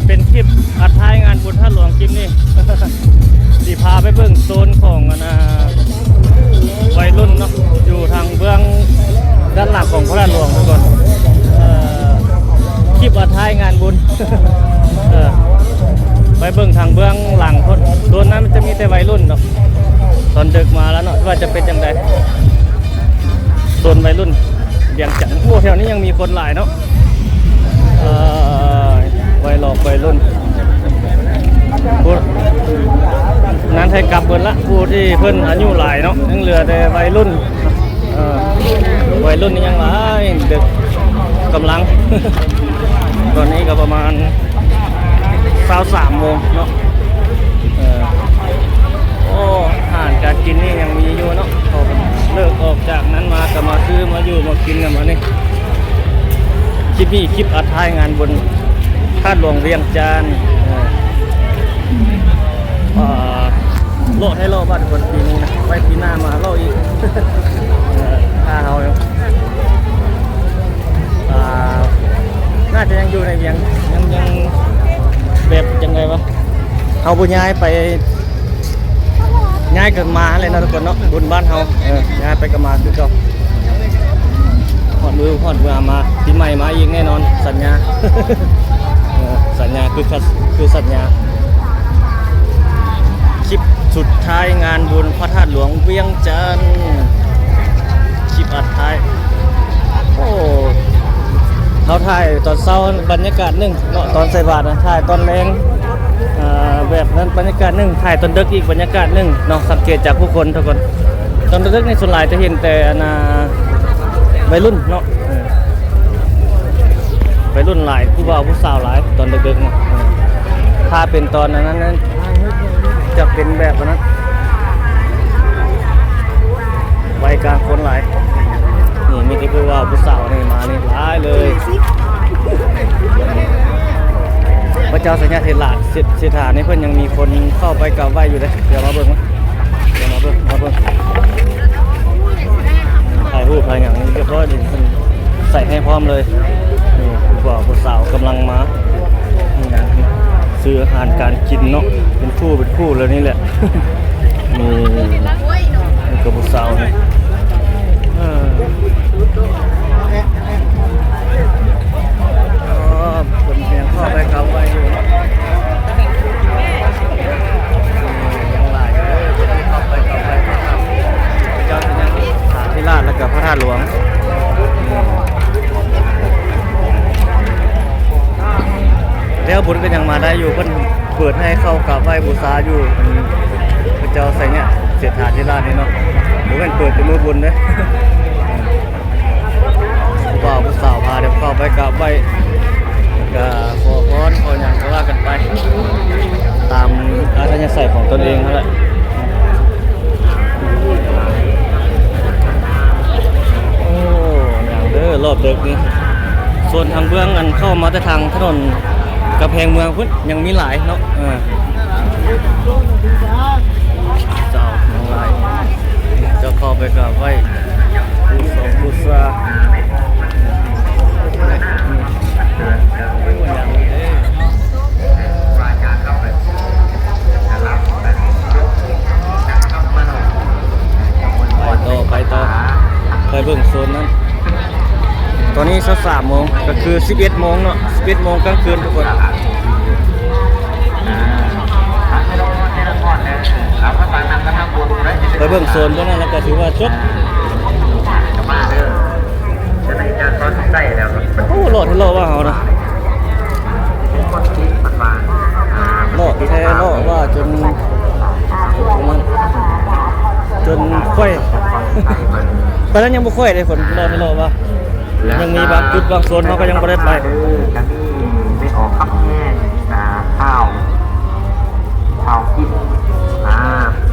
เป็นคลิปอัดท้ายงานบุญท่าหลวงคลิปนี้ สิพาไปเบิ่งโซนของวัยรุ่นเนาะอยู่ทางเบื้องด้านหลังของพระธาตุหลวงทุกคนคลิปอัดท้ายงานบุญ ไปเบิ่งทางเบื้องหลังคนโซนนั้นมันจะมีแต่วัยรุ่นเนาะตอนดึกมาแล้วเนาะว่าจะเป็นยังไงโซนวัยรุ่นเวียงจันทร์โอ้แถวนี้ยังมีคนหลายเนาะวัยหลอกวัยรุ่นนั้นให้กลับเพิ่นละผู้ที่เพิ่นอายุหลายเนาะยังเหลือแต่วัยรุ่นวัยรุ่นนี่ยังหลายเด็กกำลัง ตอนนี้ก็ประมาณ23 โมงเนาะโอ้อาหารการกินนี่ยังมีอยู่เนาะเขาเลิกออกจากนั้นมาก็มาซื้อมาอยู่มากินกันมานี่คลิปนี้คลิปอัดท้ายงานบนธาตุหลวงเวียงจันทร์โลดให้โลบ้านคนปีนี้นะไว้ปีหน้ามาโลอีก ถ้าเราน่าจะยังอยู่ในเวียงยังแบบยังไงวะเขาบุญย้ายไปย้ายกันมาอะไรนะทุกคนเนาะบุญบ้านเขาย้ายไปกันมาคือเก่าหอดมือมาปีใหม่มาอีกแน่นอนสัญญา สัญญาคือสัญญาคลิปสุดท้ายงานบุญพระธาตุหลวงเวียงจันทร์คลิปอัดท้ายโอ้เขาถ่ายตอนเช้าบรรยากาศหนึ่งเนาะตอนใส่บาตรถ่ายตอนแรงแบบนั้นบรรยากาศหนึ่งถ่ายตอนดึกอีกบรรยากาศหนึ่งเนาะสังเกตจากผู้คนทุกคนตอนดึกในส่วนหลายจะเห็นแต่วัยรุ่นเนาะวัยรุ่นหลายผู้บ่าวผู้สาวหลายตอนดึกๆเนาะถ้าเป็นตอนนั้นจะเป็นแบบนั้นวัยกลางคนหลายนี่มีที่ผู้บ่าวผู้สาวนี่มานี่หลายเลยพระเจ้าสัญญาเทลาสิทธานี่เพิ่นยังมีคนเข้าไปกราบไหว้อยู่เลยเดี๋ยวมาเบิ่งมั้ยเดี๋ยวมาเบิ่งถ่ายรูปถ่ายอย่างนี้เรียบร้อยเลยใส่ให้พร้อมเลยนี่ผู้บ่าวผู้สาวกำลังมาซื้ออาหารการกินเนาะเป็นคู่เลยนี่แหละนี่กับผู้สาวนี่คนเพียงเข้าไปเขาไปอยู่ยังหลายเลยที่เข้าไปเขาไปเจ้าสัญญาฐานที่ราชและกับพระธาตุหลวงแล้วบุญก็ยังมาได้อยู่เพิ่นเปิดให้เข้ากราบไหว้บูชาอยู่พระเจ้าใส่เนี่ยเศรษฐาธิราชนี่เนาะหรือเป็นเปิดเป็นมือบุญเด้ผู้บ่าวผู้สาวพาเดี๋ยวเข้าไปกราบไหว้ก็ขอพรขออย่างก็ว่ากันไปตามอัธยาศัยของตนเองนั่นแหละโอ้อย่างเด้อรอบดึกนี่ส่วนทางเบื้องอันเข้ามาแต่ทางถนนกำแพงเมืองพุ่นยังมีหลายเนาะเจ้าทั้งหลายจะเข้าไปกราบไหว้บูชาไปเบิ่งโซนนั้นตอนนี้3 โมงก็คือ11 โมงเนาะ11 โมงกลางคืนทุกคนไปเบิ่งโซนตรงนั้นแล้วก็ถือว่าจบโอ้โหโหลว่าเขานะโหลแท้โหลว่าจนค่อยตอนนั้นยังไม่ค่อยเลยคนโหลว่ายังมีบางจุดบางโซนเขาก็ยังไม่ได้ไปไม่ออกข้าวแห้งข้าวกิน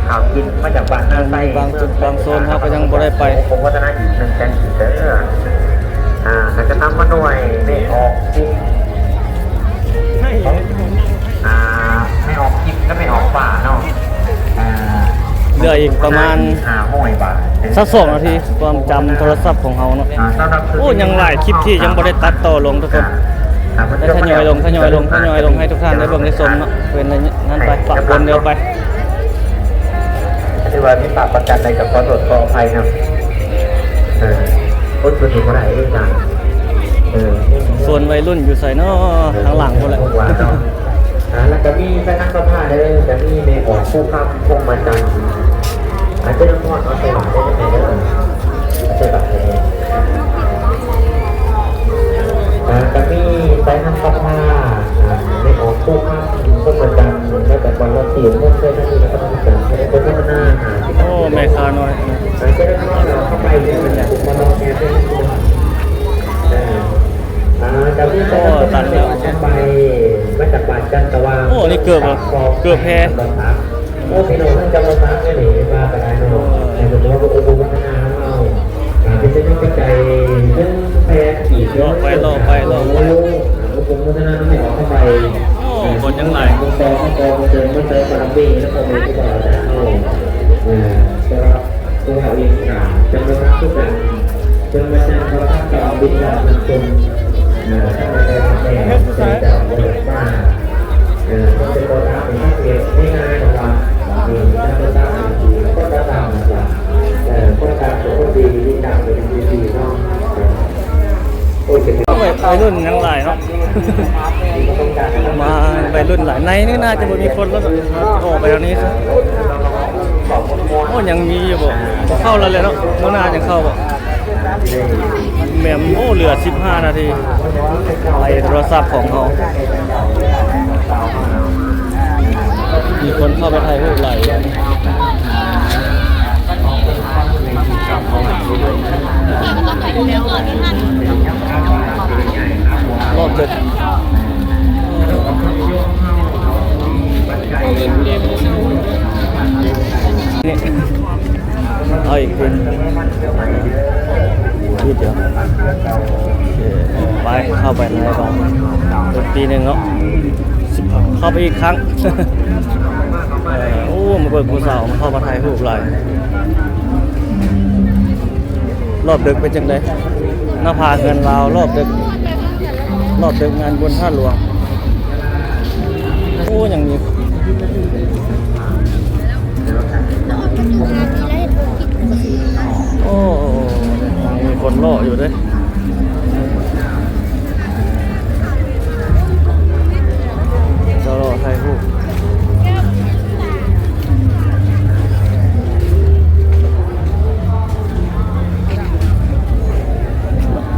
ข้าวกินมาจากบ้านนาไซบางจุดบางโซนเขาก็ยังไม่ได้ไปผมวัฒนอีก1 แสน4 แสนแต่จะทำมาหน่วยไม่ออกกินไม่ออกกินก็ไม่ออกป่าเนาะเหลืออีกประมาณสัก2 นาทีความจำโทรศัพท์ของเขาเนาะโอ้ยังหลายคลิปที่ยังไม่ได้ตัดต่อลงทุกคน ได้ทยอยลงให้ทุกท่านได้เบิ่งได้ชมเนาะเป็นอะไรนั่นไปปะปนเดียวไป ที่ว่าที่ปากประกันในกับขอตรวจขออภัยนะคนส่วนหนึ่งคนไหนเองนะส่วนวัยรุ่นอยู่ใส่เนาะทางหลังคนแหละ แล้วก็มีไปนั่งก็ผ้าได้จะมีในออกคู่ข้ามพงมาจันอาจจะต้องทอดเอาใส่หวานได้ไหมได้ใส่แบบนี้ก็มีไปนั่งก็ผ้าในออกคู่ข้ามพงมาจันแล้วแต่วันละสี่พวกเส้นที่เราต้องการให้ได้เป็นหน้า โอ้แม่ค้าน้อย เจ้าหน้าที่เราเข้าไปเนี่ยเป็นแบบมารอแกเป็นจะมีโซ่ตัดแล้วไปมาจากบ้านจันทวาง โอ้นี่เกือบแพ้ โอ้พี่น้องท่านจะมาซักได้หรือมาก็ได้เนาะแต่ผมว่าอุปวัฒนาเราเป็นเส้นกระจายเรื่องแพ้ขี่เรื่องอุปวัฒนาไม่ออกเข้าไป โอ้คนยังไหล กองเจอปาราบีแล้วก็มีที่ว่าจะเข้าจะรับตัวเราเองจะมาซักทุกอย่างจะมาจันทร์ทักต่อบินดาบนำชมถ้าไม่ได้ทำแน่จะจับเลยว่าเป็นตัวตาเป็นข้าวเกลียวไม่ง่ายหรอกว่าจะตาดีก็ตาตามว่าคนตาตัวคนดีดีดำเป็นดีเนาะโอ้ยวัยรุ่นยังไหลเนาะมาวัยรุ่นหลายในนี่น่าจะมีคนแล้วออกไปทางนี้ซะโอ้ยังมีอยู่บ่เข้าแล้วเลยเนาะโมนาจะเข้าบ่แม่มโอ้เหลือ15 นาทีไล่โทรศัพท์ของเขามีคนเข้าไปถ่ายรูปไหลรอบดึกนี่เอาอีกคนพูดเดี๋ยวไปเข้าไปในบ้านเป็นปีหนึ่งเนาะเข้าไปอีกครั้งโอ้มาเปิดผู้สาวเข้ามาถ่ายรูปเลยรอบดึกเป็นจังไดหน้าผาเงินลาวรอบดึกงานบนท่าหลวงโอ้ยังมีโอ้มีคนรออยู่ด้วยจะรอถ่ายรูป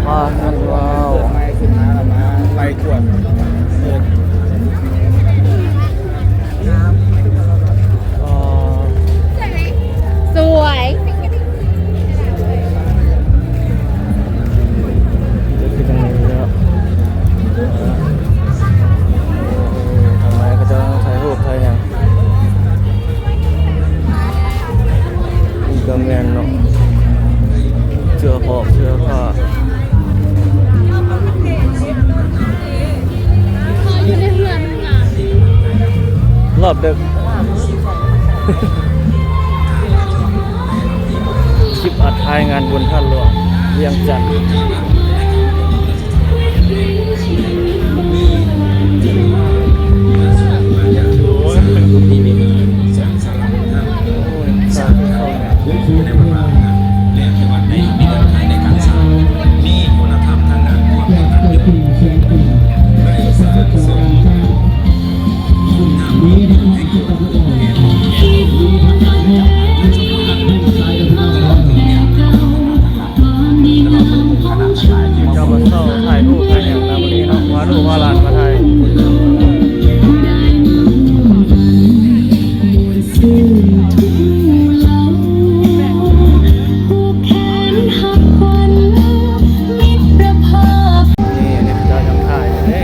พาเงินลาวไปขวดสวยทำไมก็จะถ่ายรูปถ่ายอย่างกำเงินเนาะเสื้อผ้าอยู่ในเรือนงาน รอบดึกคลิปอัดท้ายงานบุญท่านหลวงเวียงจันทร์จะมาเศร้าถ่ายรูปกันอย่างนำนี้เนาะว่าลูกว่าหลานมาไทยนี่จะยังถ่ายอยู่เด้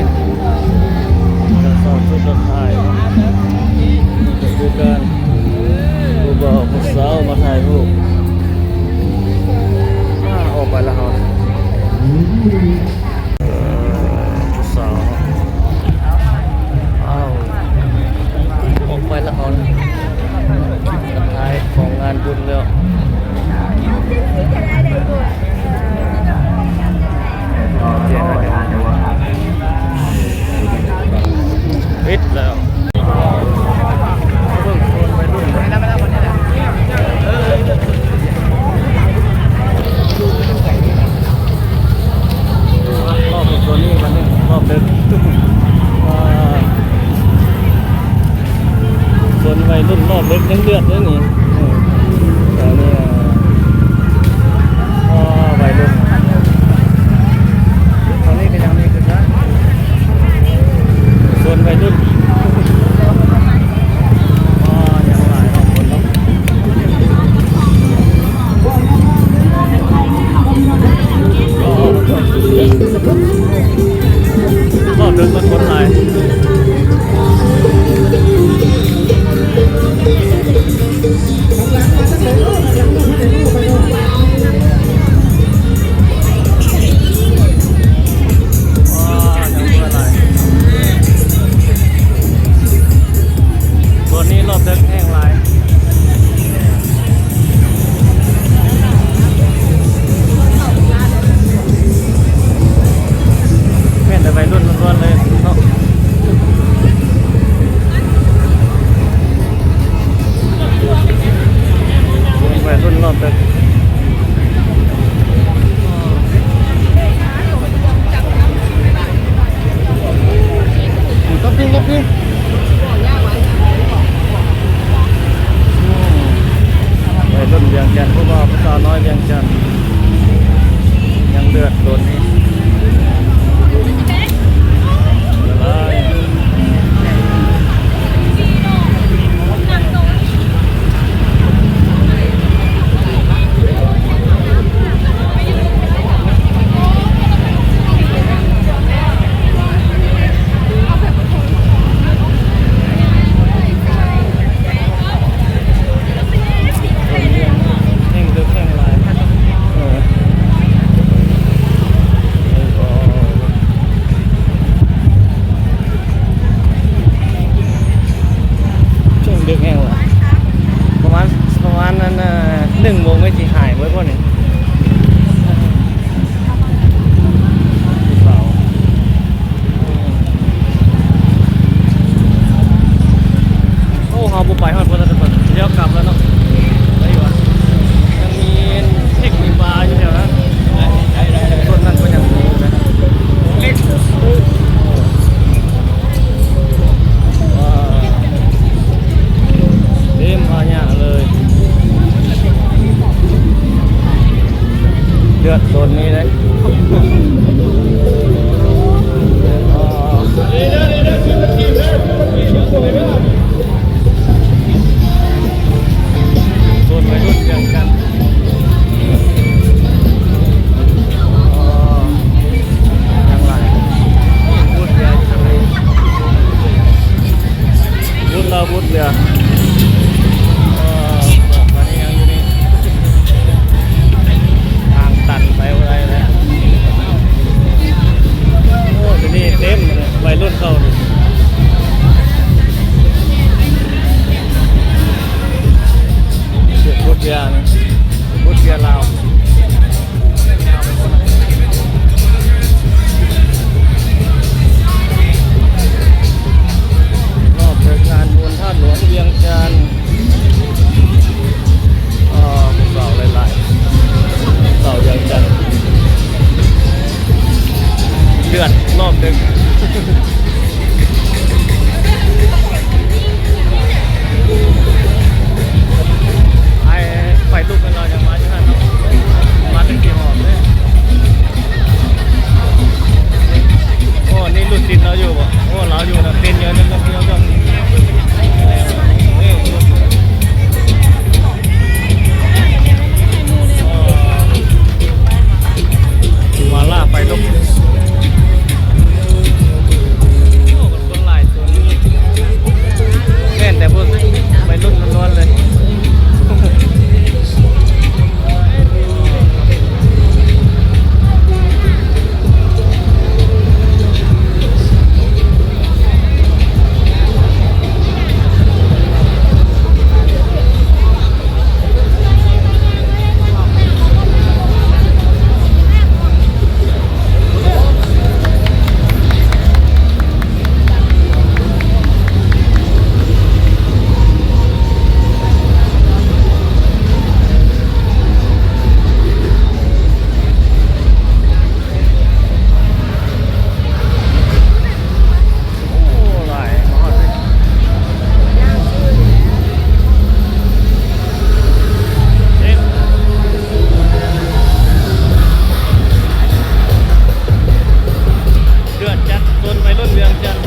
จะเศร้าชุดจะถ่ายดูกันดูบอกผู้สาวมาถ่ายรูปออกไปแล้วครับผู้สาว อบดึกว้าวส่วนวัยรุ่นรอบดึกยังเดือดด้วยนี่แต่นี่วัยรุ่นตอนนี้ก็ยังมีคือนะส่วนวัยรุ่นยังหลายคนเนาะรอบดึกมันคนหลายส่วนนี้รอบดึกแห้งหลายแม่นแต่วัยรุ่นล้วนๆเลยเนาะวัยรุ่นรอบดึกก็พี่วัยรุ่นเวียงจันทร์ผู้บ่าวผู้สาวน้อยเวียงจันทร์ยังเดือดโดนนี้ละลายแห้งดึกแห้งหลายช่วงดึกแห้งหลายประมาณนั้น1 โมงไม่จีหายไว้พวกนี้เสาโอ้เขาบุไปฮอดพุ่นแล้วทุกคนเดี๋ยวกลับแล้วเนาะได้อยู่วะยังมีเทคนิคบาร์อยู่แถวนั้นต้นนั้นก็ยังมีอยู่นะว้าวเต็มพาญะเลย รุ่นเวียงจันทน์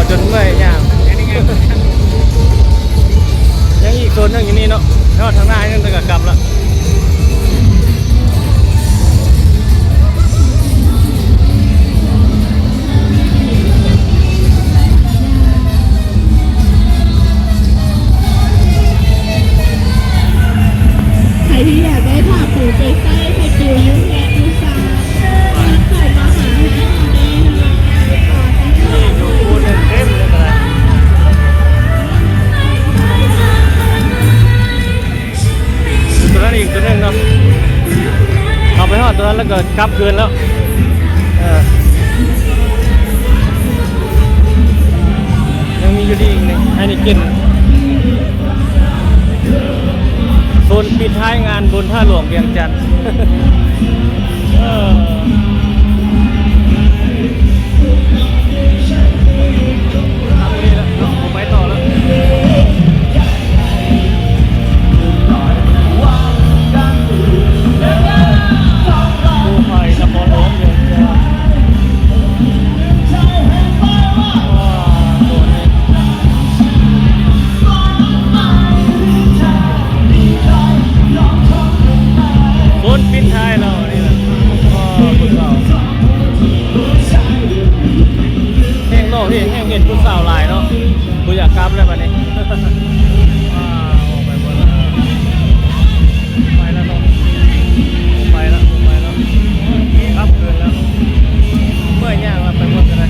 จนเมื่อยย่างยังอีกโซนนึงอยู่นี่เนาะแล้วทางหน้ายังจะกลับละใครที่อยากได้ผักปูไปไส้ไปกิวยุ่งแยะดูซ่าใส่มาหาให้นี่อยู่คูหนึ่งเต็มเลยอะไรตัวนั้นอีกตัวนึงเนาะเอาไปทอดตัวนั้นแล้วก็กลับคืนแล้วยังมีอยู่ดีอีกหนึ่งให้นี่กินโซนปิดท้ายงานบุญท่าหลวงเวียงจันทน์ไปต่อแล้วกู้ภัยนครหลวงเวียงจันทน์บนปิดท้ายเรานี่แหละผู้สาวแห้งโลกที่แห้งเห็นผู้สาวหลายเนาะกูอยากกลับเลยวันนี้ออกไปหมดแล้วไปแล้วเนาะไปแล้วกลับคืนแล้วเมื่อยย่างแล้วไปหมดเลย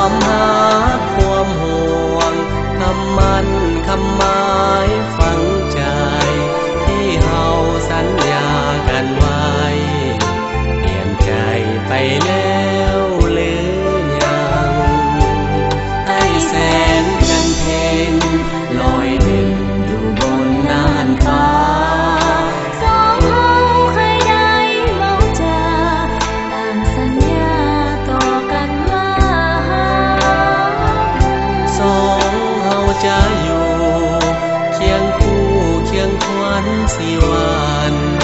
ความหักความห่วงคำมันคำหมายฝังใจที่เฮาสัญญากันไว้เปลี่ยนใจไปแล้วหรือยังให้แสงจันทร์เพ็ญลอยเด่นอยู่บนน่านฟ้าสองเฮาเคยได้มองเจอต่างสัญญาต่อกันว่าสองเฮาจะอยู่เคียงคู่เคียงควันสีวัน